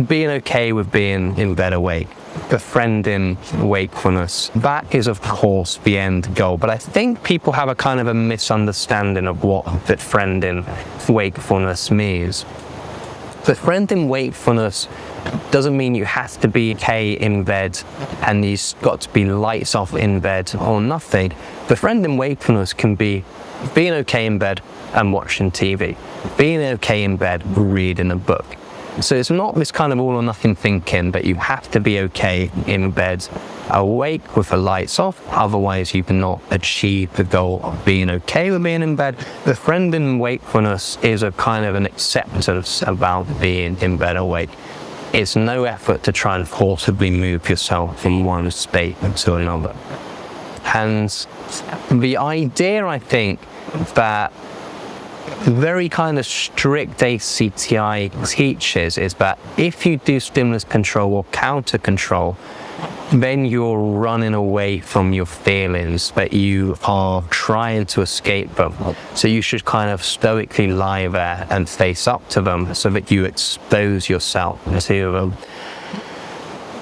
being okay with being in bed awake, befriending wakefulness, that is of course the end goal. But I think people have a kind of a misunderstanding of what befriending wakefulness means. Befriending wakefulness doesn't mean you have to be okay in bed and you've got to be lights off in bed or nothing. Befriending wakefulness can be being okay in bed and watching TV, being okay in bed reading a book. So it's not this kind of all or nothing thinking, but you have to be okay in bed awake with the lights off, otherwise you cannot achieve the goal of being okay with being in bed. Befriending wakefulness is a kind of an acceptance about being in bed awake. It's no effort to try and forcibly move yourself from one state to another. And the idea, I think, that very kind of strict CBTi teaches is that if you do stimulus control or counter control, then you're running away from your feelings, but you are trying to escape them. So you should kind of stoically lie there and face up to them so that you expose yourself to them.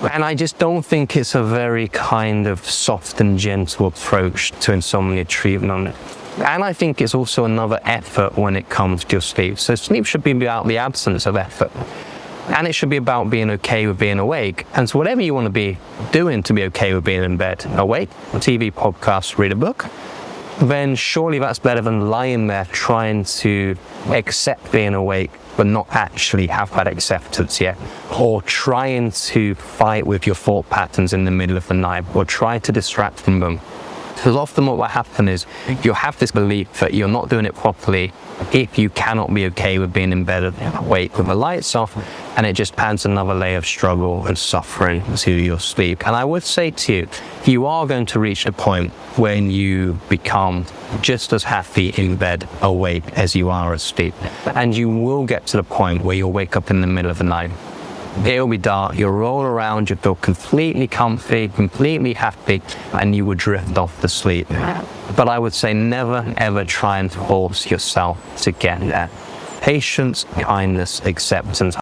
And I just don't think it's a very kind of soft and gentle approach to insomnia treatment. And I think it's also another effort when it comes to your sleep. So sleep should be about the absence of effort. And it should be about being okay with being awake. And so whatever you want to be doing to be okay with being in bed awake, TV, podcast, read a book, then surely that's better than lying there trying to accept being awake but not actually have that acceptance yet, or trying to fight with your thought patterns in the middle of the night, or try to distract from them. Because often what will happen is you'll have this belief that you're not doing it properly if you cannot be okay with being in bed awake with the lights off, and it just adds another layer of struggle and suffering to your sleep. And I would say to you, you are going to reach a point when you become just as happy in bed awake as you are asleep. And you will get to the point where you'll wake up in the middle of the night. It'll be dark, you'll roll around, you'll feel completely comfy, completely happy, and you will drift off to sleep. But I would say never ever try and force yourself to get there. Patience, kindness, acceptance,